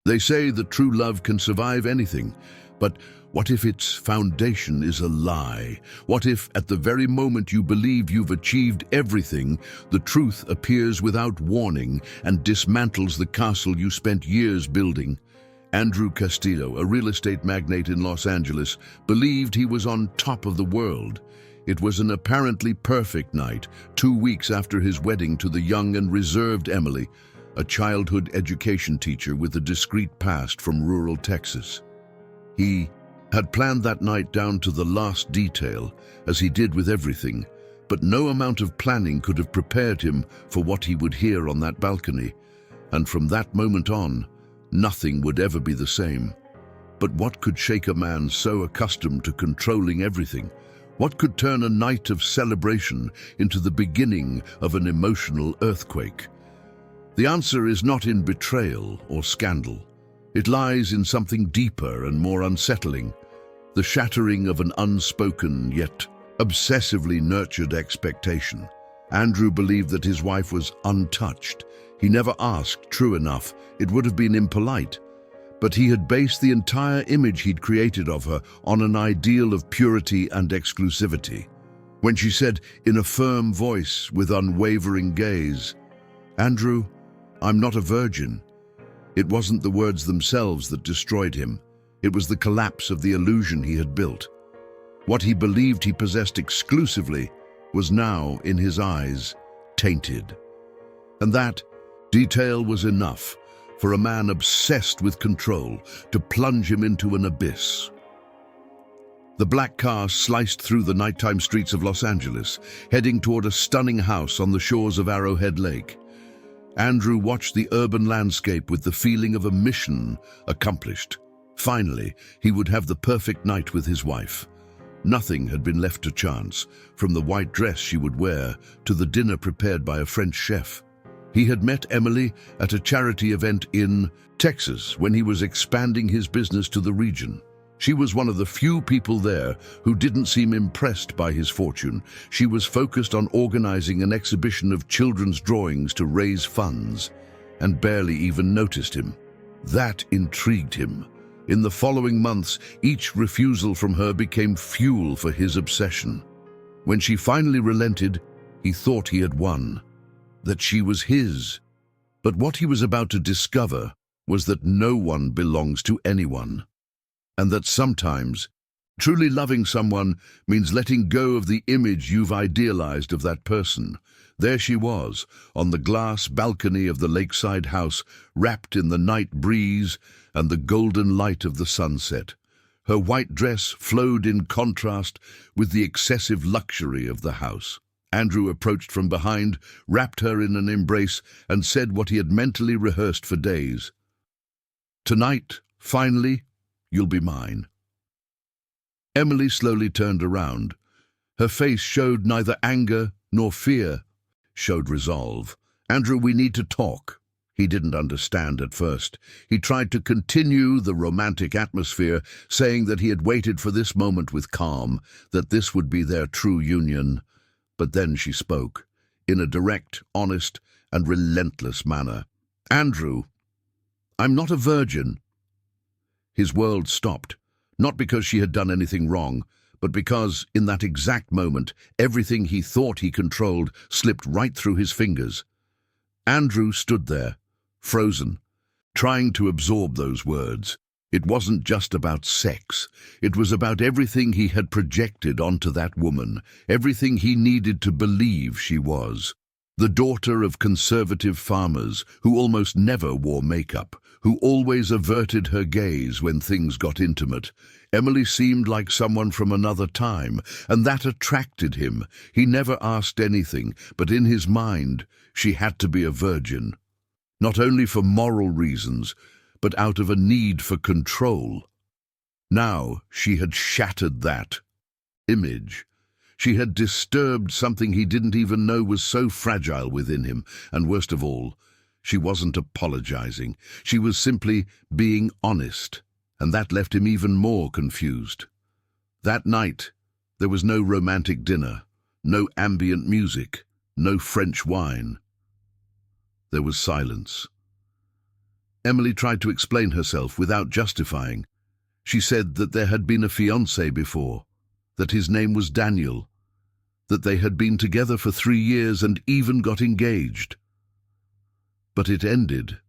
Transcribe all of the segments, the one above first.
They say that true love can survive anything, but what if its foundation is a lie? What if, at the very moment you believe you've achieved everything, the truth appears without warning and dismantles the castle you spent years building? Andrew Castillo, a real estate magnate in Los Angeles, believed he was on top of the world. It was an apparently perfect night, 2 weeks after his wedding to the young and reserved Emily, a childhood education teacher with a discreet past from rural Texas. He had planned that night down to the last detail, as he did with everything, but no amount of planning could have prepared him for what he would hear on that balcony, and from that moment on, nothing would ever be the same. But what could shake a man so accustomed to controlling everything? What could turn a night of celebration into the beginning of an emotional earthquake? The answer is not in betrayal or scandal. It lies in something deeper and more unsettling, the shattering of an unspoken yet obsessively nurtured expectation. Andrew believed that his wife was untouched. He never asked true enough. It would have been impolite. But he had based the entire image he'd created of her on an ideal of purity and exclusivity. When she said, in a firm voice with unwavering gaze, "Andrew, I'm not a virgin," it wasn't the words themselves that destroyed him. It was the collapse of the illusion he had built. What he believed he possessed exclusively was now, in his eyes, tainted. And that detail was enough for a man obsessed with control to plunge him into an abyss. The black car sliced through the nighttime streets of Los Angeles, heading toward a stunning house on the shores of Arrowhead Lake. Andrew watched the urban landscape with the feeling of a mission accomplished. Finally, he would have the perfect night with his wife. Nothing had been left to chance, from the white dress she would wear to the dinner prepared by a French chef. He had met Emily at a charity event in Texas when he was expanding his business to the region. She was one of the few people there who didn't seem impressed by his fortune. She was focused on organizing an exhibition of children's drawings to raise funds, and barely even noticed him. That intrigued him. In the following months, each refusal from her became fuel for his obsession. When she finally relented, he thought he had won, that she was his. But what he was about to discover was that no one belongs to anyone, and that sometimes truly loving someone means letting go of the image you've idealized of that person. There she was, on the glass balcony of the lakeside house, wrapped in the night breeze and the golden light of the sunset. Her white dress flowed in contrast with the excessive luxury of the house. Andrew approached from behind, wrapped her in an embrace, and said what he had mentally rehearsed for days. "Tonight, finally, you'll be mine." Emily slowly turned around. Her face showed neither anger nor fear, showed resolve. "Andrew, we need to talk." He didn't understand at first. He tried to continue the romantic atmosphere, saying that he had waited for this moment with calm, that this would be their true union. But then she spoke, in a direct, honest, and relentless manner. "Andrew, I'm not a virgin." His world stopped, not because she had done anything wrong, but because, in that exact moment, everything he thought he controlled slipped right through his fingers. Andrew stood there, frozen, trying to absorb those words. It wasn't just about sex. It was about everything he had projected onto that woman, everything he needed to believe she was. The daughter of conservative farmers who almost never wore makeup, who always averted her gaze when things got intimate. Emily seemed like someone from another time, and that attracted him. He never asked anything, but in his mind, she had to be a virgin. Not only for moral reasons, but out of a need for control. Now she had shattered that image. She had disturbed something he didn't even know was so fragile within him, and worst of all, she wasn't apologizing. She was simply being honest, and that left him even more confused. That night, there was no romantic dinner, no ambient music, no French wine. There was silence. Emily tried to explain herself without justifying. She said that there had been a fiancé before, that his name was Daniel, that they had been together for 3 years and even got engaged. But it ended.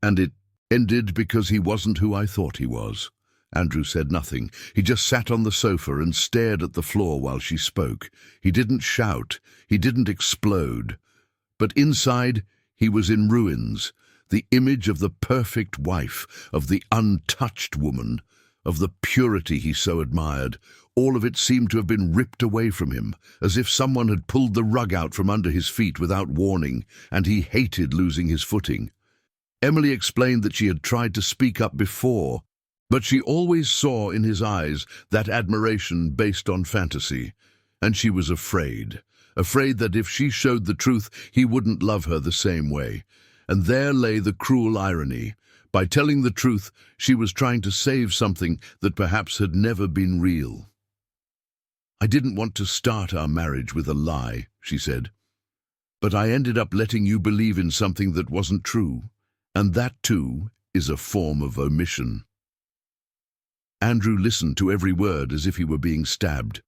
And it ended because he wasn't who I thought he was. Andrew said nothing. He just sat on the sofa and stared at the floor while she spoke. He didn't shout. He didn't explode. But inside, he was in ruins. The image of the perfect wife, of the untouched woman, of the purity he so admired, all of it seemed to have been ripped away from him, as if someone had pulled the rug out from under his feet without warning, and he hated losing his footing. Emily explained that she had tried to speak up before, but she always saw in his eyes that admiration based on fantasy, and she was afraid that if she showed the truth, he wouldn't love her the same way. And there lay the cruel irony. By telling the truth, she was trying to save something that perhaps had never been real. "I didn't want to start our marriage with a lie," she said. "But I ended up letting you believe in something that wasn't true. And that, too, is a form of omission." Andrew listened to every word as if he were being stabbed.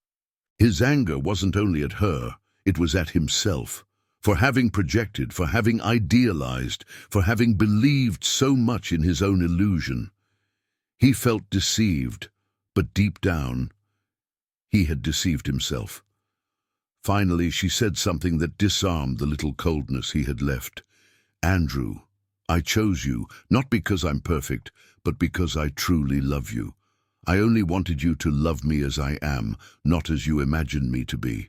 His anger wasn't only at her, it was at himself. For having projected, for having idealized, for having believed so much in his own illusion. He felt deceived, but deep down, he had deceived himself. Finally, she said something that disarmed the little coldness he had left. "Andrew, I chose you, not because I'm perfect, but because I truly love you. I only wanted you to love me as I am, not as you imagined me to be."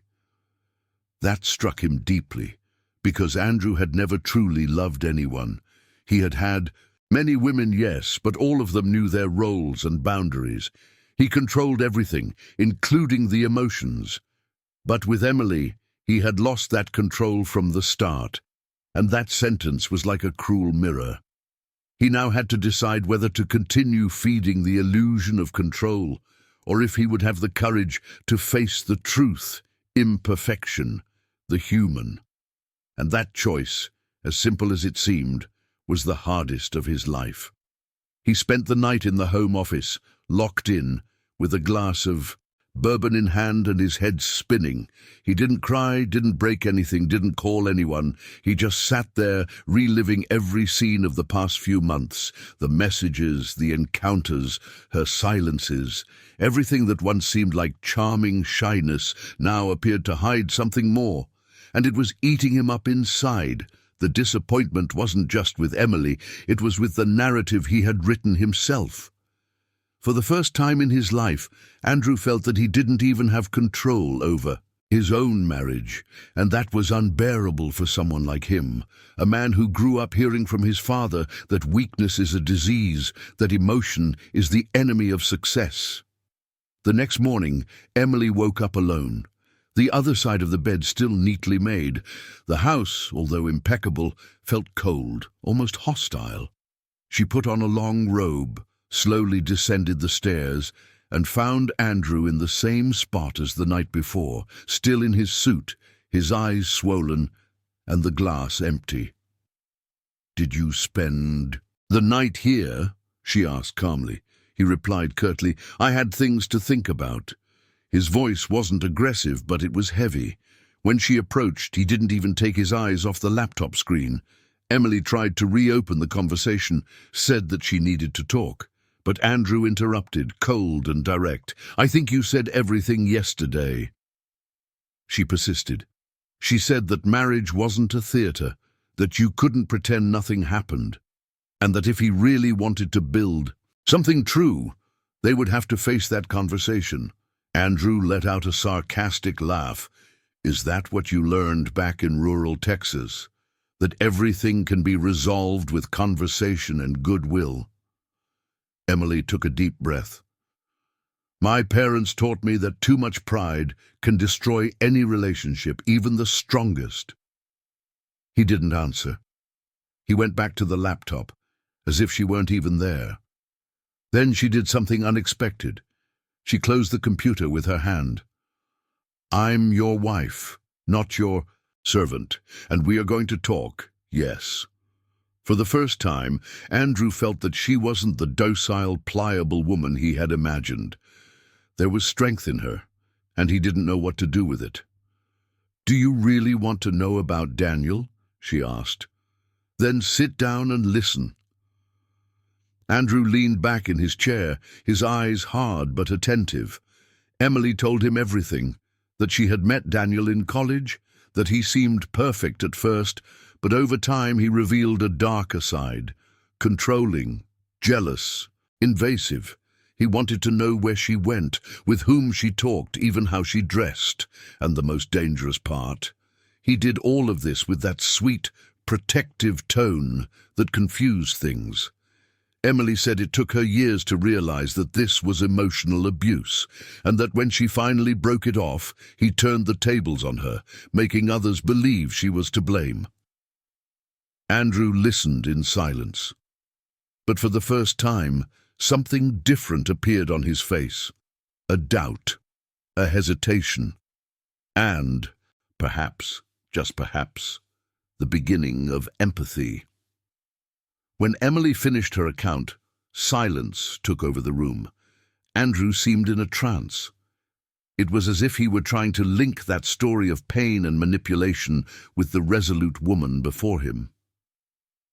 That struck him deeply, because Andrew had never truly loved anyone. He had had many women, yes, but all of them knew their roles and boundaries. He controlled everything, including the emotions. But with Emily, he had lost that control from the start, and that sentence was like a cruel mirror. He now had to decide whether to continue feeding the illusion of control, or if he would have the courage to face the truth, imperfection, the human. And that choice, as simple as it seemed, was the hardest of his life. He spent the night in the Home Office, locked in, with a glass of bourbon in hand and his head spinning. He didn't cry, didn't break anything, didn't call anyone. He just sat there, reliving every scene of the past few months, the messages, the encounters, her silences. Everything that once seemed like charming shyness now appeared to hide something more. And it was eating him up inside. The disappointment wasn't just with Emily, it was with the narrative he had written himself. For the first time in his life, Andrew felt that he didn't even have control over his own marriage, and that was unbearable for someone like him, a man who grew up hearing from his father that weakness is a disease, that emotion is the enemy of success. The next morning, Emily woke up alone. The other side of the bed still neatly made. The house, although impeccable, felt cold, almost hostile. She put on a long robe, slowly descended the stairs, and found Andrew in the same spot as the night before, still in his suit, his eyes swollen, and the glass empty. "Did you spend the night here?" she asked calmly. He replied curtly, "I had things to think about." His voice wasn't aggressive, but it was heavy. When she approached, he didn't even take his eyes off the laptop screen. Emily tried to reopen the conversation, said that she needed to talk. But Andrew interrupted, cold and direct. "I think you said everything yesterday." She persisted. She said that marriage wasn't a theater, that you couldn't pretend nothing happened, and that if he really wanted to build something true, they would have to face that conversation. Andrew let out a sarcastic laugh. "Is that what you learned back in rural Texas? That everything can be resolved with conversation and goodwill?" Emily took a deep breath. "My parents taught me that too much pride can destroy any relationship, even the strongest." He didn't answer. He went back to the laptop, as if she weren't even there. Then she did something unexpected. She closed the computer with her hand. "I'm your wife, not your servant, and we are going to talk, yes. For the first time, Andrew felt that she wasn't the docile, pliable woman he had imagined. There was strength in her, and he didn't know what to do with it. "Do you really want to know about Daniel?" she asked. "Then sit down and listen." Andrew leaned back in his chair, his eyes hard but attentive. Emily told him everything, that she had met Daniel in college, that he seemed perfect at first, but over time he revealed a darker side, controlling, jealous, invasive. He wanted to know where she went, with whom she talked, even how she dressed. And the most dangerous part, he did all of this with that sweet, protective tone that confused things. Emily said it took her years to realize that this was emotional abuse, and that when she finally broke it off, he turned the tables on her, making others believe she was to blame. Andrew listened in silence. But for the first time, something different appeared on his face. A doubt, a hesitation, and, perhaps, just perhaps, the beginning of empathy. When Emily finished her account, silence took over the room. Andrew seemed in a trance. It was as if he were trying to link that story of pain and manipulation with the resolute woman before him.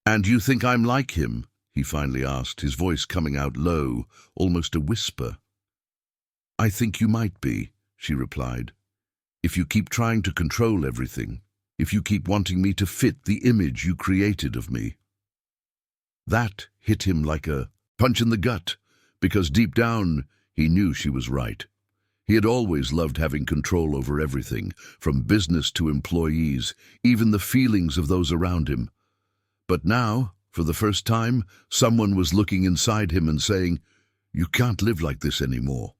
"And you think I'm like him?" he finally asked, his voice coming out low, almost a whisper. "I think you might be," she replied. "If you keep trying to control everything, if you keep wanting me to fit the image you created of me." That hit him like a punch in the gut, because deep down he knew she was right. He had always loved having control over everything, from business to employees, even the feelings of those around him. But now, for the first time, someone was looking inside him and saying, "You can't live like this anymore."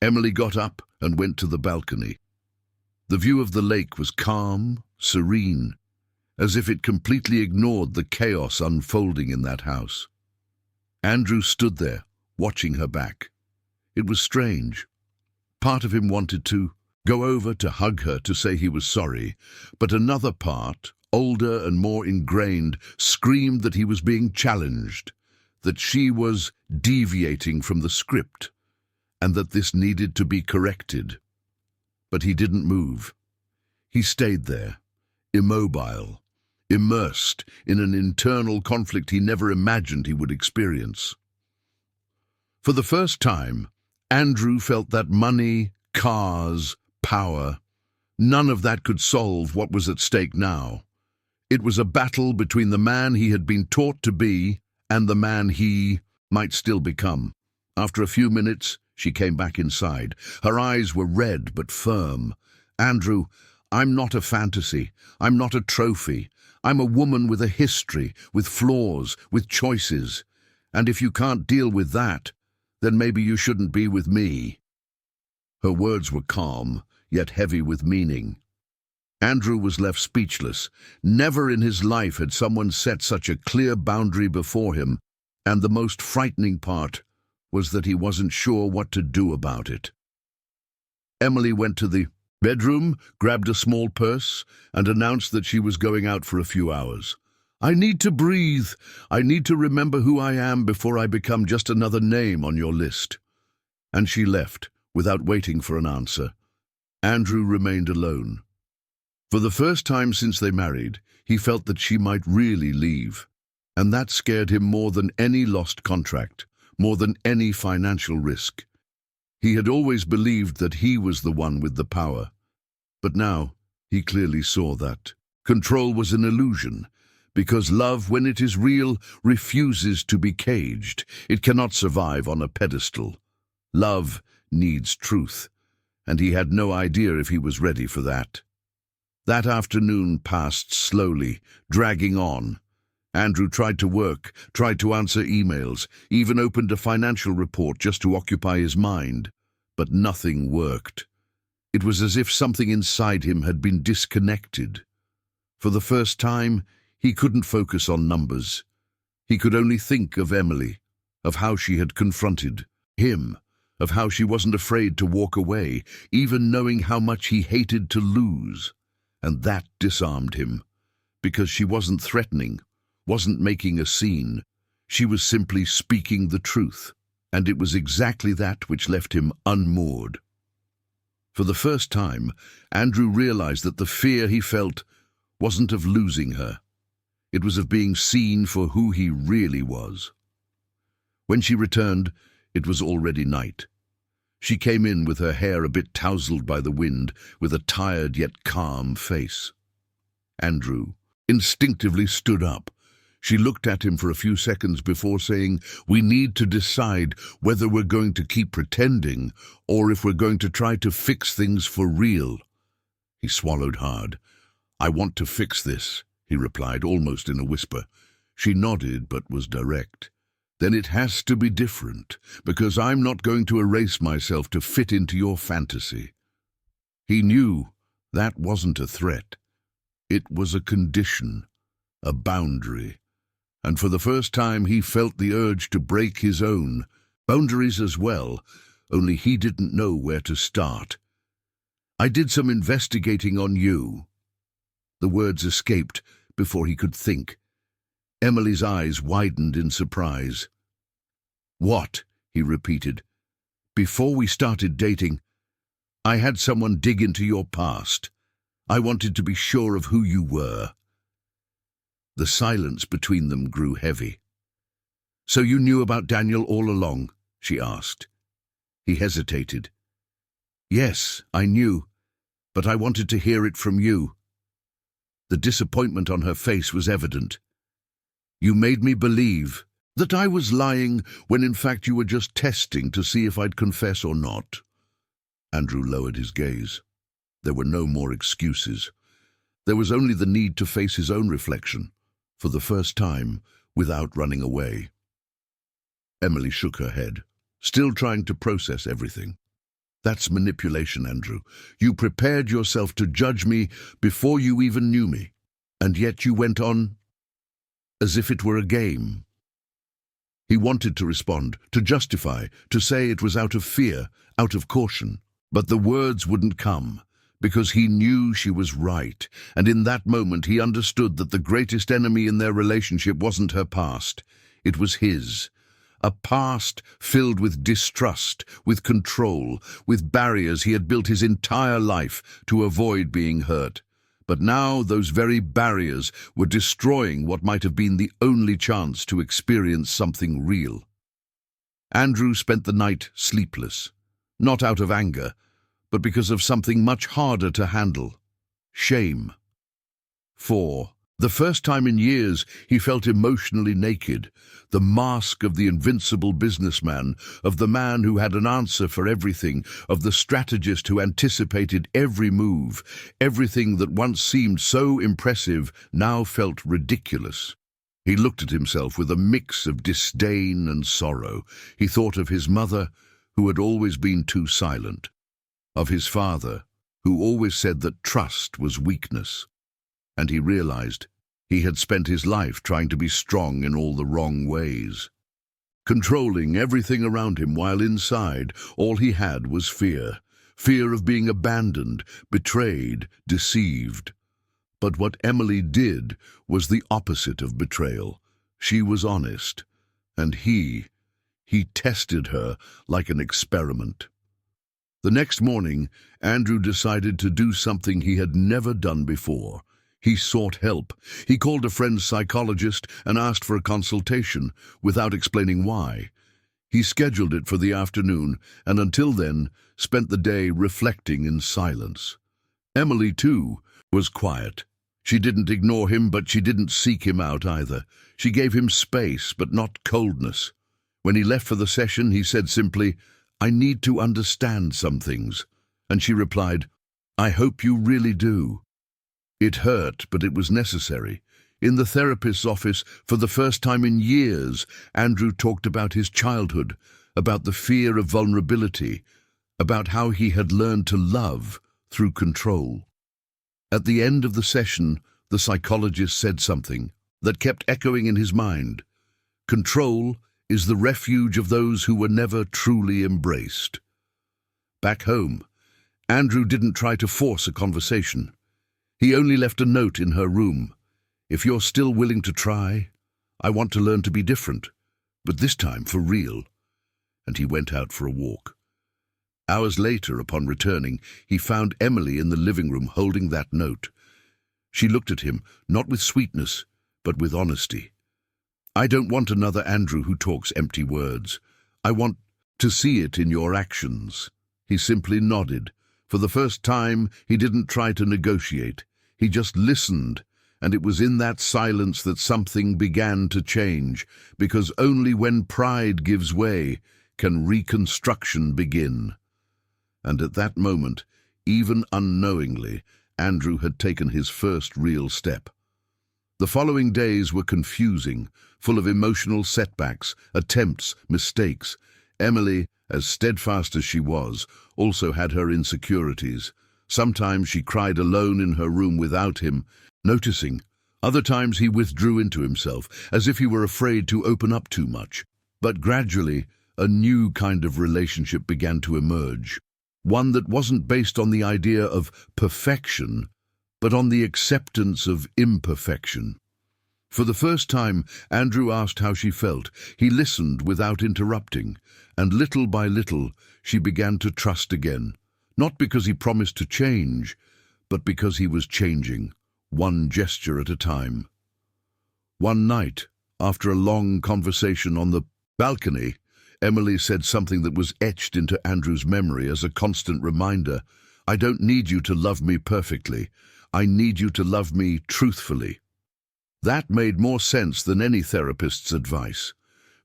Emily got up and went to the balcony. The view of the lake was calm, serene, as if it completely ignored the chaos unfolding in that house. Andrew stood there, watching her back. It was strange. Part of him wanted to go over to hug her to say he was sorry, but another part, older and more ingrained, screamed that he was being challenged, that she was deviating from the script, and that this needed to be corrected. But he didn't move. He stayed there, immobile, immersed in an internal conflict he never imagined he would experience. For the first time, Andrew felt that money, cars, power, none of that could solve what was at stake now. It was a battle between the man he had been taught to be and the man he might still become. After a few minutes, she came back inside. Her eyes were red but firm. "Andrew, I'm not a fantasy. I'm not a trophy. I'm a woman with a history, with flaws, with choices. And if you can't deal with that, then maybe you shouldn't be with me." Her words were calm, yet heavy with meaning. Andrew was left speechless. Never in his life had someone set such a clear boundary before him, and the most frightening part was that he wasn't sure what to do about it. Emily went to the bedroom, grabbed a small purse, and announced that she was going out for a few hours. "I need to breathe. I need to remember who I am before I become just another name on your list." And she left, without waiting for an answer. Andrew remained alone. For the first time since they married, he felt that she might really leave, and that scared him more than any lost contract, more than any financial risk. He had always believed that he was the one with the power, but now he clearly saw that control was an illusion, because love, when it is real, refuses to be caged. It cannot survive on a pedestal. Love needs truth, and he had no idea if he was ready for that. That afternoon passed slowly, dragging on. Andrew tried to work, tried to answer emails, even opened a financial report just to occupy his mind. But nothing worked. It was as if something inside him had been disconnected. For the first time, he couldn't focus on numbers. He could only think of Emily, of how she had confronted him, of how she wasn't afraid to walk away, even knowing how much he hated to lose. And that disarmed him, because she wasn't threatening wasn't making a scene. She was simply speaking the truth, and it was exactly that which left him unmoored. For the first time, Andrew realized that the fear he felt wasn't of losing her. It was of being seen for who he really was. When she returned, it was already night. She came in with her hair a bit tousled by the wind, with a tired yet calm face. Andrew instinctively stood up. She looked at him for a few seconds before saying, "We need to decide whether we're going to keep pretending or if we're going to try to fix things for real." He swallowed hard. "I want to fix this," he replied, almost in a whisper. She nodded but was direct. "Then it has to be different, because I'm not going to erase myself to fit into your fantasy." He knew that wasn't a threat. It was a condition, a boundary. And for the first time he felt the urge to break his own boundaries as well, only he didn't know where to start. "I did some investigating on you." The words escaped before he could think. Emily's eyes widened in surprise. "What?" he repeated. "Before we started dating, I had someone dig into your past. I wanted to be sure of who you were." The silence between them grew heavy. "So you knew about Daniel all along?" she asked. He hesitated. "Yes, I knew, but I wanted to hear it from you." The disappointment on her face was evident. "You made me believe that I was lying when in fact you were just testing to see if I'd confess or not." Andrew lowered his gaze. There were no more excuses. There was only the need to face his own reflection, for the first time, without running away. Emily shook her head, still trying to process everything. "That's manipulation, Andrew. You prepared yourself to judge me before you even knew me, and yet you went on as if it were a game." He wanted to respond, to justify, to say it was out of fear, out of caution, but the words wouldn't come, because he knew she was right, and in that moment he understood that the greatest enemy in their relationship wasn't her past, it was his. A past filled with distrust, with control, with barriers he had built his entire life to avoid being hurt. But now those very barriers were destroying what might have been the only chance to experience something real. Andrew spent the night sleepless, not out of anger, but because of something much harder to handle: shame. For the first time in years, he felt emotionally naked, the mask of the invincible businessman, of the man who had an answer for everything, of the strategist who anticipated every move. Everything that once seemed so impressive now felt ridiculous. He looked at himself with a mix of disdain and sorrow. He thought of his mother, who had always been too silent, of his father, who always said that trust was weakness. And he realized he had spent his life trying to be strong in all the wrong ways, controlling everything around him, while inside all he had was fear. Fear of being abandoned, betrayed, deceived. But what Emily did was the opposite of betrayal. She was honest, and he tested her like an experiment. The next morning, Andrew decided to do something he had never done before. He sought help. He called a friend's psychologist and asked for a consultation, without explaining why. He scheduled it for the afternoon, and until then, spent the day reflecting in silence. Emily, too, was quiet. She didn't ignore him, but she didn't seek him out either. She gave him space, but not coldness. When he left for the session, he said simply, "I need to understand some things." And she replied, "I hope you really do." It hurt, but it was necessary. In the therapist's office, for the first time in years, Andrew talked about his childhood, about the fear of vulnerability, about how he had learned to love through control. At the end of the session, the psychologist said something that kept echoing in his mind. Control is the refuge of those who were never truly embraced. Back home, Andrew didn't try to force a conversation. He only left a note in her room. "If you're still willing to try, I want to learn to be different, but this time for real." And he went out for a walk. Hours later, upon returning, he found Emily in the living room holding that note. She looked at him, not with sweetness, but with honesty. "I don't want another Andrew who talks empty words. I want to see it in your actions." He simply nodded. For the first time, he didn't try to negotiate. He just listened, and it was in that silence that something began to change, because only when pride gives way can reconstruction begin. And at that moment, even unknowingly, Andrew had taken his first real step. The following days were confusing, full of emotional setbacks, attempts, mistakes. Emily, as steadfast as she was, also had her insecurities. Sometimes she cried alone in her room without him, noticing. Other times he withdrew into himself, as if he were afraid to open up too much. But gradually, a new kind of relationship began to emerge. One that wasn't based on the idea of perfection, but on the acceptance of imperfection. For the first time, Andrew asked how she felt. He listened without interrupting, and little by little, she began to trust again. Not because he promised to change, but because he was changing, one gesture at a time. One night, after a long conversation on the balcony, Emily said something that was etched into Andrew's memory as a constant reminder. "I don't need you to love me perfectly. I need you to love me truthfully." That made more sense than any therapist's advice.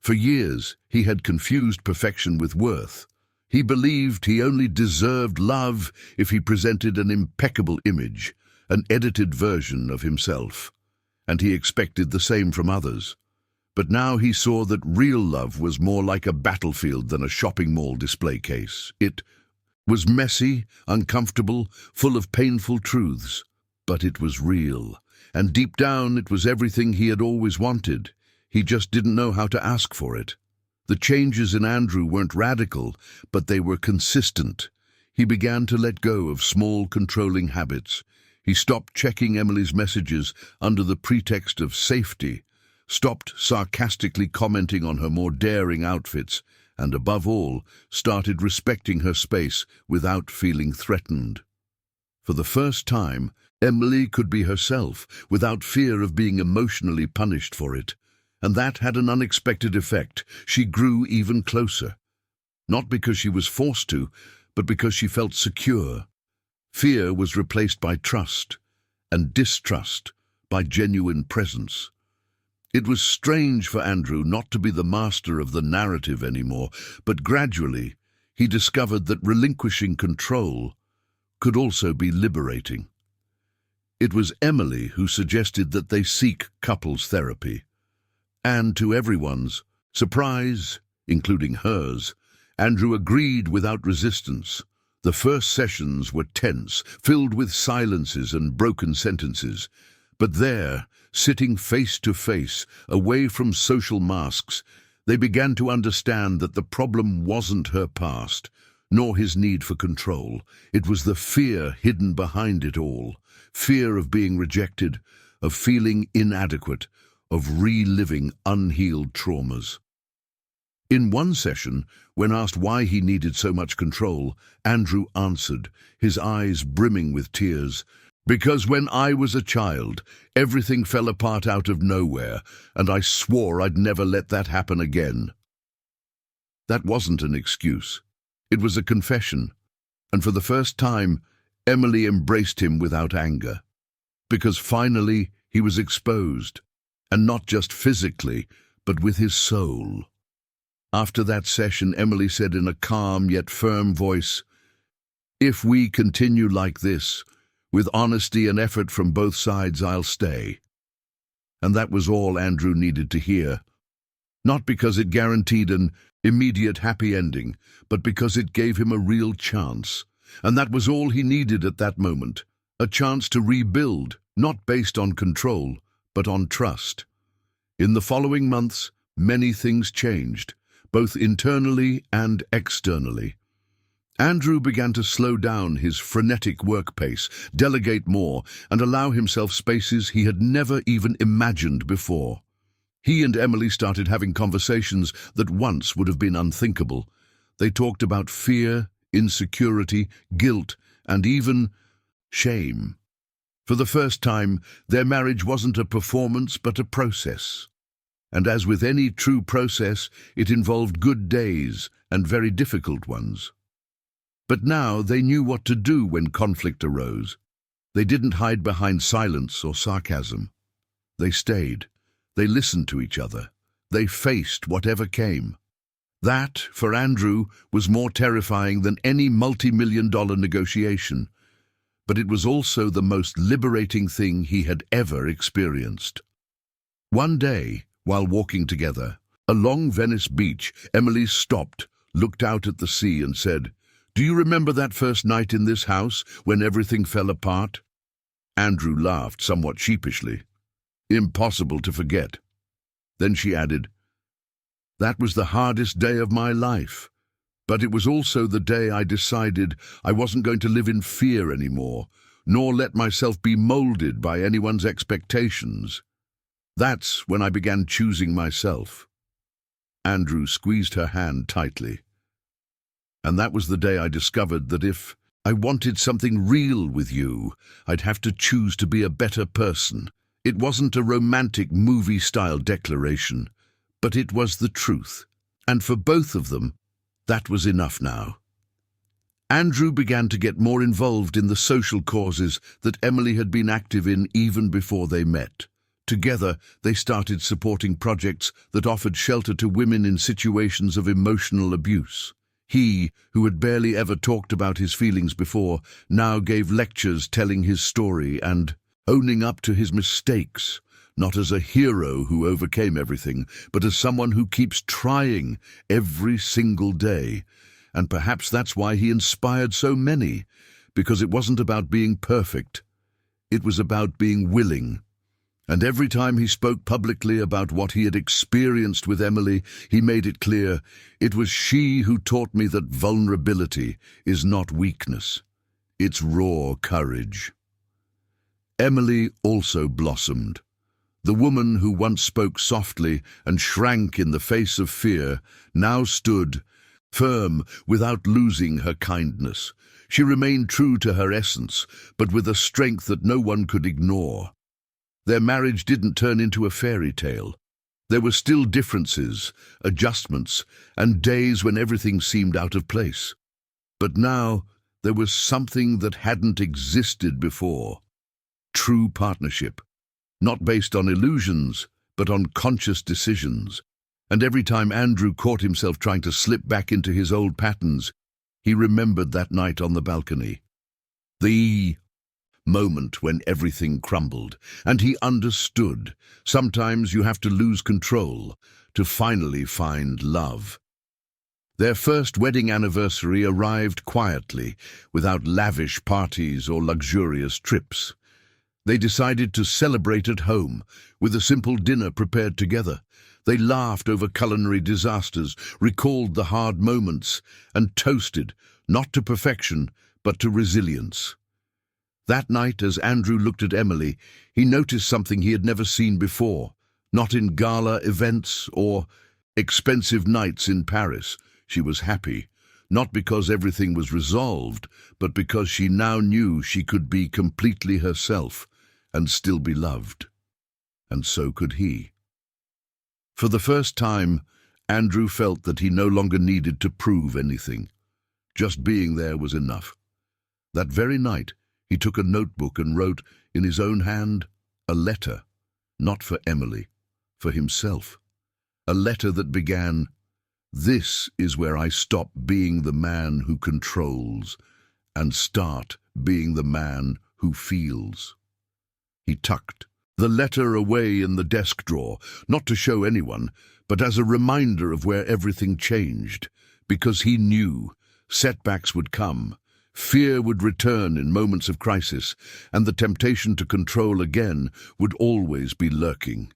For years, he had confused perfection with worth. He believed he only deserved love if he presented an impeccable image, an edited version of himself. And he expected the same from others. But now he saw that real love was more like a battlefield than a shopping mall display case. It was messy, uncomfortable, full of painful truths. But it was real. And deep down, it was everything he had always wanted. He just didn't know how to ask for it. The changes in Andrew weren't radical, but they were consistent. He began to let go of small, controlling habits. He stopped checking Emily's messages under the pretext of safety, stopped sarcastically commenting on her more daring outfits, and above all, started respecting her space without feeling threatened. For the first time, Emily could be herself, without fear of being emotionally punished for it. And that had an unexpected effect. She grew even closer. Not because she was forced to, but because she felt secure. Fear was replaced by trust, and distrust by genuine presence. It was strange for Andrew not to be the master of the narrative anymore, but gradually he discovered that relinquishing control could also be liberating. It was Emily who suggested that they seek couples therapy. And to everyone's surprise, including hers, Andrew agreed without resistance. The first sessions were tense, filled with silences and broken sentences. But there, sitting face to face, away from social masks, they began to understand that the problem wasn't her past, nor his need for control. It was the fear hidden behind it all. Fear of being rejected, of feeling inadequate, of reliving unhealed traumas. In one session, when asked why he needed so much control, Andrew answered, his eyes brimming with tears, "Because when I was a child, everything fell apart out of nowhere, and I swore I'd never let that happen again." That wasn't an excuse. It was a confession, and for the first time, Emily embraced him without anger. Because finally, he was exposed, and not just physically, but with his soul. After that session, Emily said in a calm yet firm voice, "If we continue like this, with honesty and effort from both sides, I'll stay." And that was all Andrew needed to hear. Not because it guaranteed an immediate happy ending, but because it gave him a real chance. And that was all he needed at that moment, a chance to rebuild, not based on control, but on trust. In the following months, many things changed, both internally and externally. Andrew began to slow down his frenetic work pace, delegate more, and allow himself spaces he had never even imagined before. He and Emily started having conversations that once would have been unthinkable. They talked about fear, insecurity, guilt, and even shame. For the first time, their marriage wasn't a performance but a process. And as with any true process, it involved good days and very difficult ones. But now they knew what to do when conflict arose. They didn't hide behind silence or sarcasm. They stayed. They listened to each other. They faced whatever came. That, for Andrew, was more terrifying than any multi-million-dollar negotiation. But it was also the most liberating thing he had ever experienced. One day, while walking together, along Venice Beach, Emily stopped, looked out at the sea and said, "Do you remember that first night in this house when everything fell apart?" Andrew laughed somewhat sheepishly. "Impossible to forget." Then she added, "That was the hardest day of my life, but it was also the day I decided I wasn't going to live in fear anymore, nor let myself be molded by anyone's expectations. That's when I began choosing myself." Andrew squeezed her hand tightly. "And that was the day I discovered that if I wanted something real with you, I'd have to choose to be a better person." It wasn't a romantic movie-style declaration, but it was the truth. And for both of them, that was enough now. Andrew began to get more involved in the social causes that Emily had been active in even before they met. Together, they started supporting projects that offered shelter to women in situations of emotional abuse. He, who had barely ever talked about his feelings before, now gave lectures telling his story and owning up to his mistakes, not as a hero who overcame everything, but as someone who keeps trying every single day. And perhaps that's why he inspired so many, because it wasn't about being perfect. It was about being willing. And every time he spoke publicly about what he had experienced with Emily, he made it clear, "It was she who taught me that vulnerability is not weakness. It's raw courage." Emily also blossomed. The woman who once spoke softly and shrank in the face of fear now stood firm without losing her kindness. She remained true to her essence, but with a strength that no one could ignore. Their marriage didn't turn into a fairy tale. There were still differences, adjustments, and days when everything seemed out of place. But now there was something that hadn't existed before. True partnership, not based on illusions, but on conscious decisions. And every time Andrew caught himself trying to slip back into his old patterns, he remembered that night on the balcony. The moment when everything crumbled, and he understood. Sometimes you have to lose control to finally find love. Their first wedding anniversary arrived quietly, without lavish parties or luxurious trips. They decided to celebrate at home, with a simple dinner prepared together. They laughed over culinary disasters, recalled the hard moments, and toasted, not to perfection, but to resilience. That night, as Andrew looked at Emily, he noticed something he had never seen before. Not in gala events or expensive nights in Paris. She was happy, not because everything was resolved, but because she now knew she could be completely herself and still be loved. And so could he. For the first time, Andrew felt that he no longer needed to prove anything. Just being there was enough. That very night, he took a notebook and wrote, in his own hand, a letter, not for Emily, for himself. A letter that began, "This is where I stop being the man who controls and start being the man who feels." He tucked the letter away in the desk drawer, not to show anyone, but as a reminder of where everything changed, because he knew setbacks would come. Fear would return in moments of crisis, and the temptation to control again would always be lurking.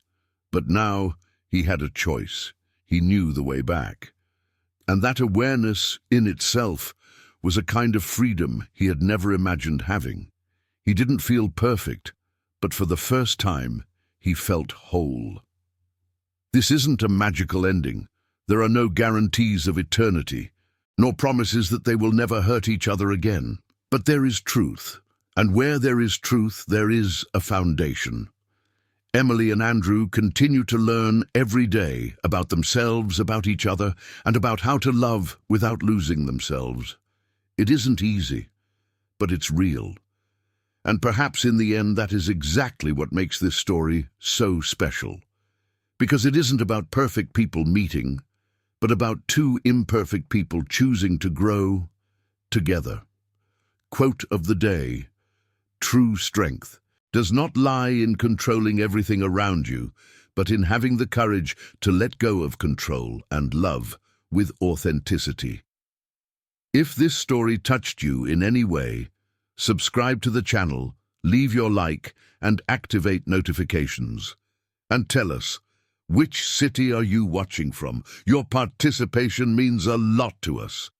But now he had a choice. He knew the way back. And that awareness in itself was a kind of freedom he had never imagined having. He didn't feel perfect, but for the first time he felt whole. This isn't a magical ending. There are no guarantees of eternity, nor promises that they will never hurt each other again. But there is truth, and where there is truth, there is a foundation. Emily and Andrew continue to learn every day about themselves, about each other, and about how to love without losing themselves. It isn't easy, but it's real. And perhaps in the end, that is exactly what makes this story so special. Because it isn't about perfect people meeting, but about two imperfect people choosing to grow together. Quote of the day: true strength does not lie in controlling everything around you, but in having the courage to let go of control and love with authenticity. If this story touched you in any way, subscribe to the channel, leave your like, and activate notifications. And tell us, which city are you watching from? Your participation means a lot to us.